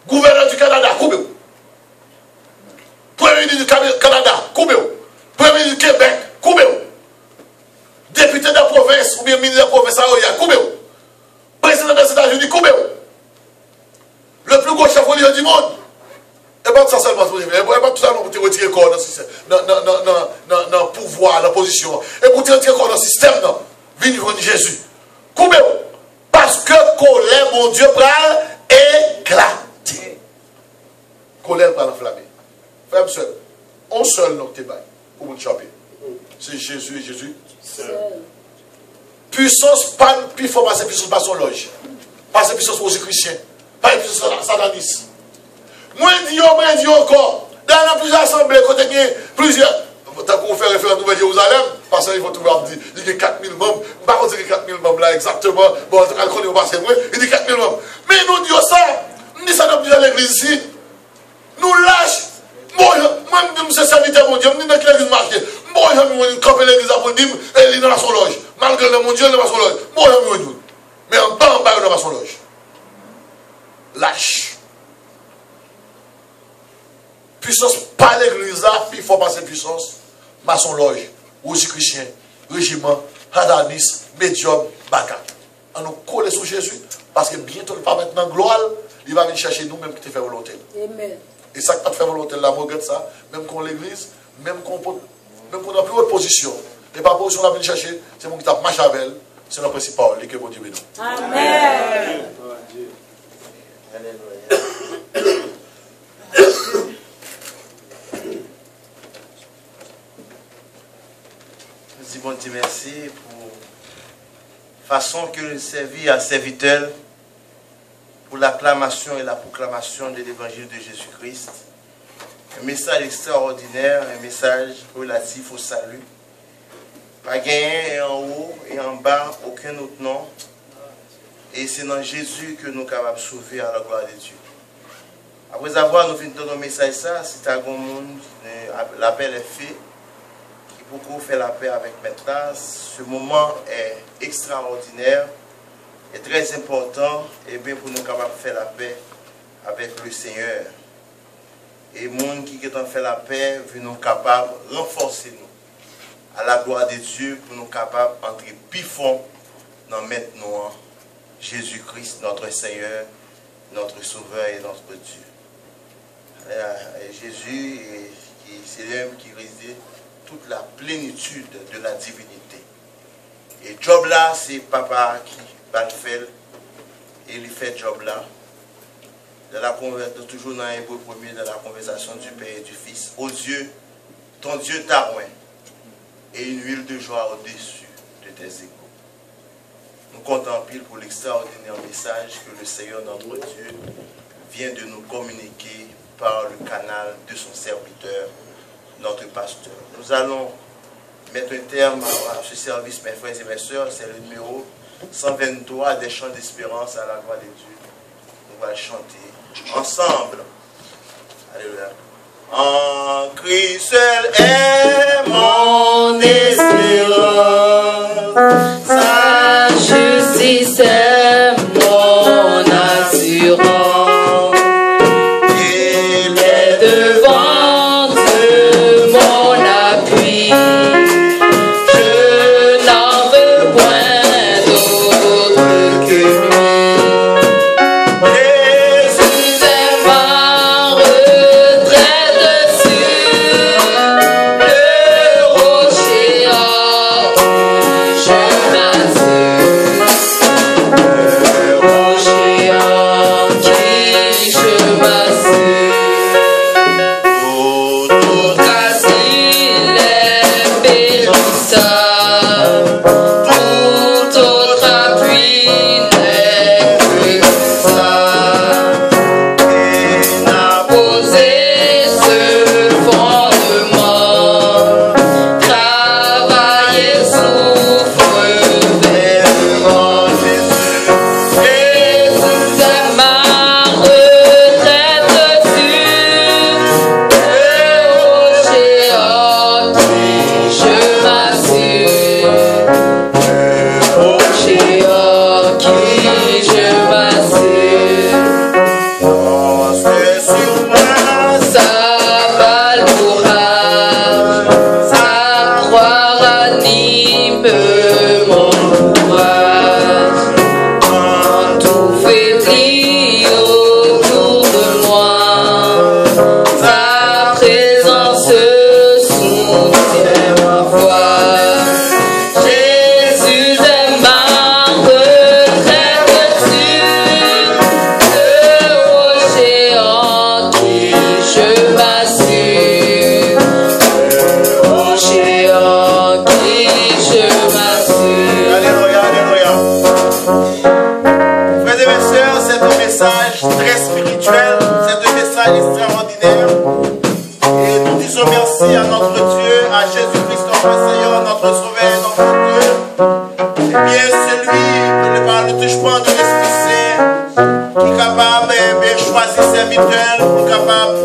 Speaker 3: Gouverneur du Canada, Koubéou. Premier ministre du Canada, Koubéou. Premier ministre du Québec, Koubéou. Député de la province, ou bien ministre de la province à Koubéou. Président des États-Unis, Koubéou. Le plus gros chef religieux du monde. Et pas tout ça seulement, et pas tout ça non, pour te retirer corps dans le pouvoir, dans la position. Et pour te retirer corps dans le système, non. Venez Jésus. Combien? Parce que colère, mon Dieu, pral éclater. Colère pral enflammer. Frère seul. On seul, non, t'es bail. Pour vous choper. C'est Jésus et Jésus. Seul. Puissance, pas plus fort, pas puissance, pas son loge. Pas puissance pour les chrétiens. Pas puissance satanisme. Moi, je dis encore, dans plusieurs assemblées, quand il y a plusieurs, tant qu'on fait référendum à Jérusalem, parce qu'il faut trouver, il y a 4000 membres, je ne sais pas 4000 membres là exactement, bon, en tout cas, on passe moins, il dit 4000 membres. Mais nous disons ça, nous disons ça dans plusieurs églises ici, nous lâchons. Moi, je suis serviteur mon Dieu, je suis dans l'église marquée. Moi, je suis camper l'église pour dire, il est dans son loge. Malgré le mon Dieu, il est dans son loge. Moi, je suis mais en bas, il est dans son loge. Lâche. Puissance, pas l'église là, puis il faut passer puissance. Maçon loge, aussi chrétien, régiment, hadanis, médium, baka. On nous colle sur Jésus, parce que bientôt, il va maintenant gloire, il va venir chercher nous, même qui te fait volonté. Amen. Et ça qui te fait volonté, là, regarde ça, même qu'on l'église, même qu'on a plus haute position. Et pas position, on va venir chercher, c'est mon qui tape Machavel, c'est notre principal, et que bon Dieu bénisse. Amen.
Speaker 4: Dis bon Dieu merci pour la façon que le servit à serviteur pour l'acclamation et la proclamation de l'évangile de Jésus-Christ. Un message extraordinaire, un message relatif au salut. Pas gagné en haut et en bas aucun autre nom. Et c'est dans Jésus que nous sommes capables de sauver à la gloire de Dieu. Après avoir nous finissons nos messages, c'est à un monde, l'appel est fait. Beaucoup fait la paix avec maintenant. Ce moment est extraordinaire et très important et bien pour nous capables de faire la paix avec le Seigneur. Et monde qui est en fait la paix, veut nous capables de renforcer nous. À la gloire de Dieu, pour nous capables d'entrer plus fond dans maintenant Jésus-Christ, notre Seigneur, notre Sauveur et notre Dieu. Jésus, c'est l'homme qui réside toute la plénitude de la divinité. Et job là, c'est papa qui va le faire. Et il fait job là. Toujours dans l'hébreu premier, dans la conversation du Père et du Fils. Ô Dieu, ton Dieu t'a oint, et une huile de joie au-dessus de tes égaux. Nous contemplons pour l'extraordinaire message que le Seigneur notre Dieu vient de nous communiquer par le canal de son serviteur, notre pasteur. Nous allons mettre un terme à ce service, mes frères et mes sœurs. C'est le numéro 123 des chants d'espérance à la gloire de Dieu. Nous allons chanter ensemble. Alléluia. En Christ seul est mon espérance,
Speaker 5: sa justice est mon assurance. Il est devant de mon appui, je n'en veux point d'autre que lui. Jésus est ma retraite sûre, le rocher en qui je m'assure, le rocher en qui je m'assure. Tout asile est périssable, tout autre appui n'est que ça. Il n'a posé ce fondement, travail et souffre vainement. Jésus est ma retraite sûre, le rocher en qui je m'assure, le rocher en qui je m'assure.
Speaker 4: C'est sur moi,
Speaker 5: Sa balle courage, sa croix ranime mon courage. Quand tout faiblit autour de moi, sa présence soutient ma foi. Jésus est ma retraite sûre, le rocher en qui je m'assure, le rocher en qui je m'assure.
Speaker 4: alléluia, alléluia. Frères et mes sœurs, c'est un message très spirituel, c'est un message extraordinaire. Et nous disons merci à notre Dieu, à Jésus-Christ, notre Seigneur, notre Sauveur, notre Dieu. Et bien, celui, par le touchement de l'Esprit Saint, qui est capable de choisir ses serviteurs pour capable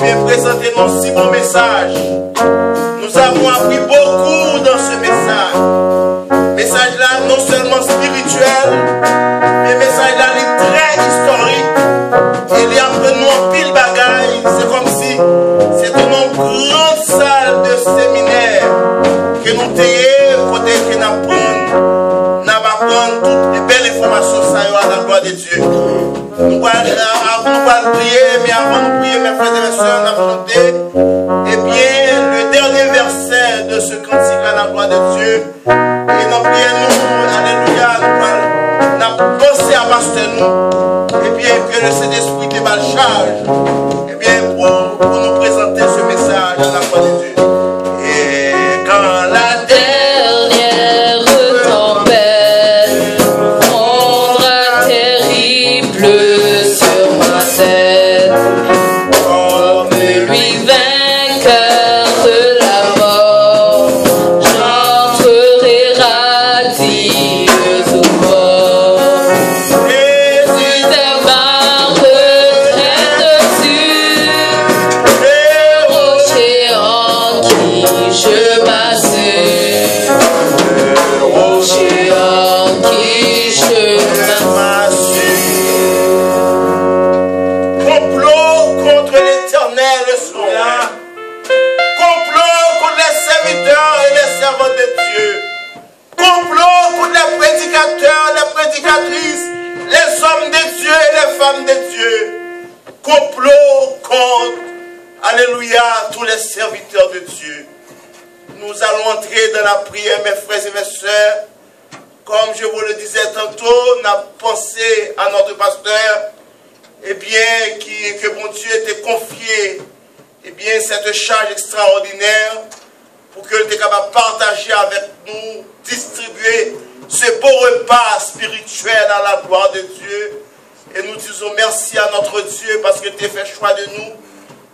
Speaker 4: de présenter nos si bons messages. Nous avons appris beaucoup dans ce message. Message-là, non seulement spirituel, mais message-là, il est très historique. Il y a un nom pile bagaille. C'est comme si c'était une grande salle de séminaire que nous t'ayons, côté que nous apprenons toutes les belles informations à la gloire de Dieu. Nous allons prier, mais avant de prier, mes frères et mes sœurs, nous allons chanter. Eh bien, le dernier verset de ce cantique à la gloire de Dieu. Et nous prions, alléluia, nous allons penser à pasteur nous. Et bien, que le Saint-Esprit te va le charge. Et bien, pour nous présenter ce message à la gloire de Dieu. Et quand la
Speaker 5: Dernière tempête fondra terrible sur ma tête, comme lui vainqueur de la mort, j'entrerai radieuse au bord. Jésus est ma retraite sûre, le rocher en qui je m'assure, le rocher en qui je m'assure.
Speaker 4: complot contre l'Éternel. Alléluia, tous les serviteurs de Dieu. Nous allons entrer dans la prière, mes frères et mes sœurs. Comme je vous le disais tantôt, on a pensé à notre pasteur, eh bien, que mon Dieu était confié, eh bien, cette charge extraordinaire pour qu'il était capable de partager avec nous, distribuer ce beau repas spirituel à la gloire de Dieu. Et nous disons merci à notre Dieu parce que tu as fait choix de nous.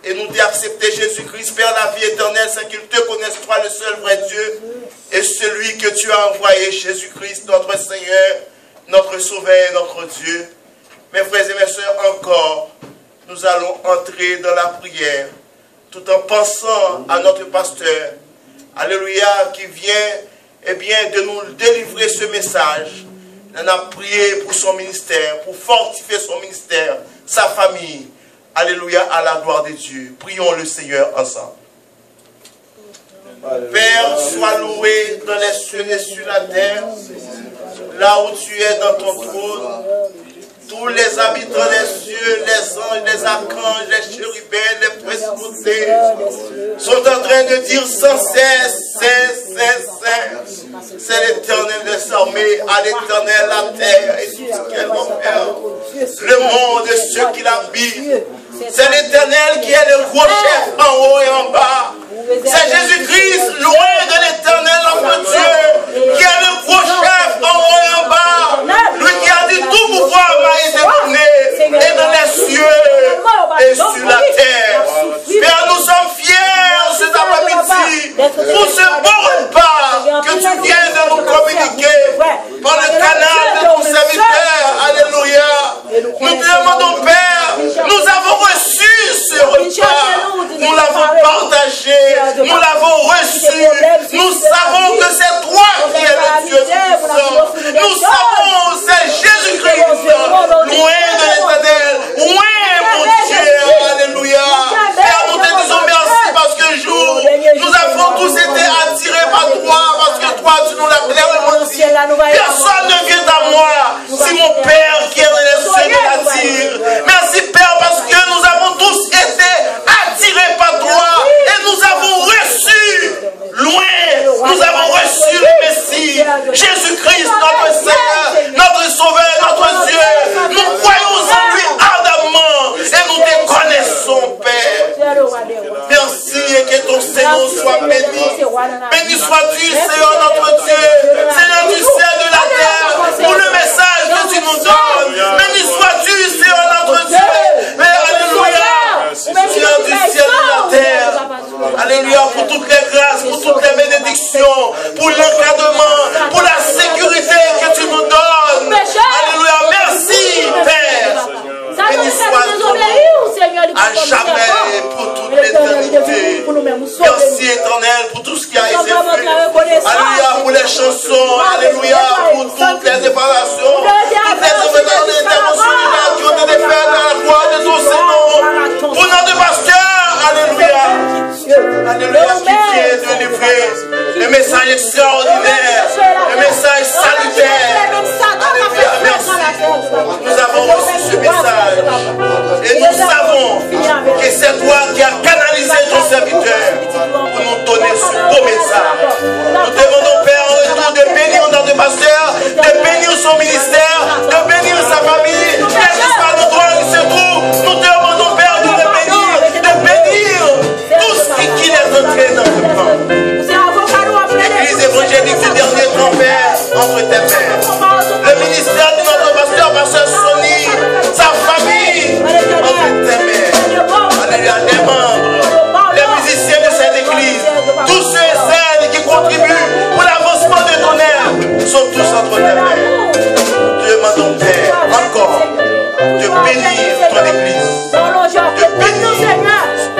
Speaker 4: Et nous t'ai accepté Jésus-Christ, Père, la vie éternelle, c'est qu'il te connaisse, toi, le seul vrai Dieu, et celui que tu as envoyé, Jésus-Christ, notre Seigneur, notre Sauveur, notre Dieu. Mes frères et mes sœurs, encore, nous allons entrer dans la prière, tout en pensant à notre pasteur, alléluia, qui vient, eh bien, de nous délivrer ce message. On a prié pour son ministère, pour fortifier son ministère, sa famille. Alléluia, à la gloire de Dieu. Prions le Seigneur ensemble. Père, sois loué dans les cieux et sur la terre, là où tu es dans ton trône. Tous les habitants des cieux, les anges, les archanges, les chérubins, les principautés sont en train de dire sans cesse, c'est l'Éternel des armées, à l'Éternel la terre et tout ce qu'elle va faire. Le monde et ceux qui l'habitent. C'est l'Éternel qui est le gros chef en haut et en bas. C'est Jésus-Christ, loin de l'Éternel, notre Dieu, qui est le gros chef en haut et en bas. Lui qui a dit tout pouvoir m'a été donné, et dans les cieux et sur la terre. Père, nous sommes fiers cet après-midi pour ce bon repas que tu viens de nous communiquer par le canal de ton serviteur. Alléluia. Nous te demandons, Père, nous avons reçu ce repas, nous l'avons partagé, nous l'avons reçu, nous savons que c'est toi qui es le Dieu puissant, nous savons c'est Jésus-Christ, loin de l'Éternel, loin mon Dieu, alléluia. Père, nous te disons merci parce que jour, nous avons tous été attirés par toi, parce que toi tu nous l'as clairement dit, personne ne vient à moi si mon Père qui est dans les cieux ne l'attire. Merci Père parce que nous avons tous été attirés par toi et nous avons reçu loin, nous avons reçu le Messie, Jésus-Christ, notre Seigneur, notre Sauveur, notre Dieu. Nous croyons en lui ardemment et nous te connaissons, Père. Merci et que ton Seigneur soit béni. Béni sois-tu, Seigneur, notre Dieu, Seigneur du ciel de la terre, pour le message que tu nous donnes. Béni sois-tu, Seigneur, notre Dieu. Alléluia. Seigneur du ciel de la terre. Alléluia, pour toutes les grâces, pour toutes les bénédictions, pour l'encadrement, pour la sécurité que tu nous donnes. Alléluia, merci, Père. Béni sois-tu à jamais pour toute l'éternité. Merci éternel pour tout ce qui a été fait. Alléluia, pour les chansons. Alléluia, pour toutes les préparations, toutes les interventions qui ont été faites à la gloire de ton Seigneur. Pour notre pasteur, alléluia. Alléluia, qui vient de livrer un message extraordinaire, un message salutaire. Alléluia, merci. Nous avons reçu ce message et nous savons que c'est toi qui as canalisé ton serviteur pour nous donner ce beau message. Nous demandons, Père, en retour de bénir notre pasteur, de bénir son ministère, de bénir sa famille, quel que soit l'endroit où il se trouve. Nous te demandons, Père, de le bénir tout ce qu'il est entré dans ce temps. L'église évangélique du dernier temps, Père, entre tes mains. Le ministère de notre pasteur, pasteur Sonny, sa famille, entre tes mains. Alléluia, les membres, les musiciens de cette église, tous ceux et celles qui contribuent pour l'avancement de ton œuvre, sont tous entre tes mains. Nous te demandons, Père, encore, de bénir ton église, de bénir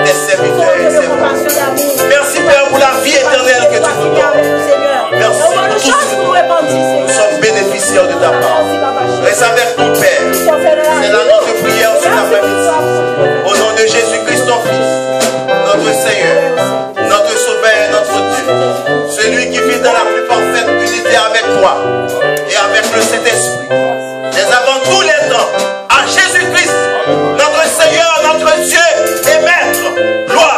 Speaker 4: tes serviteurs et serviteurs. Merci, Père, pour la vie éternelle que tu nous donnes. Merci pour tout ce que nous sommes bénéficiaires de ta part. Reste avec nous, Père. C'est la notre prière cet après-midi. Au nom de Jésus-Christ, ton Fils, notre Seigneur, notre Sauveur, notre Dieu, celui qui vit dans la plus parfaite unité avec toi et avec le Saint-Esprit, dès avant tous les temps, à Jésus-Christ, notre Seigneur, notre Dieu et Maître, gloire.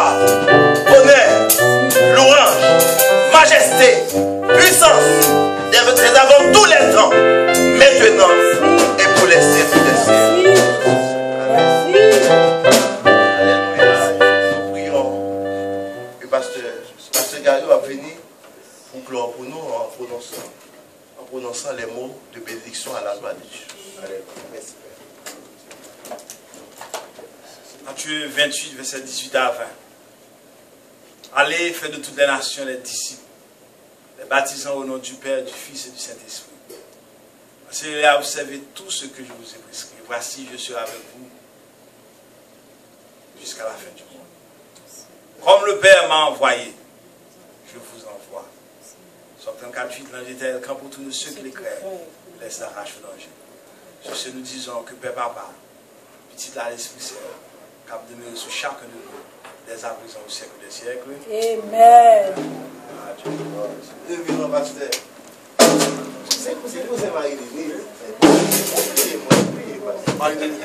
Speaker 4: ensemble les mots de bénédiction à la gloire de Dieu. Merci.
Speaker 6: Matthieu 28, verset 18 à 20. Allez, faites de toutes les nations les disciples, les baptisant au nom du Père, du Fils et du Saint-Esprit. Enseignez-les à observer tout ce que je vous ai prescrit. Voici, je serai avec vous jusqu'à la fin du monde. Comme le Père m'a envoyé, je vous envoie. Somme 34, l'ange était quand pour tous ceux qui les craignent, laisse l'arrache au danger. Sur ce, nous disons que Père Papa, petit là l'Esprit Saint, cap demeurer sur chacun de nous, dès à présent au siècle des siècles.
Speaker 7: Amen.
Speaker 4: Revenons, pasteur. C'est vous, c'est Marie-Denise. Marie-Denise.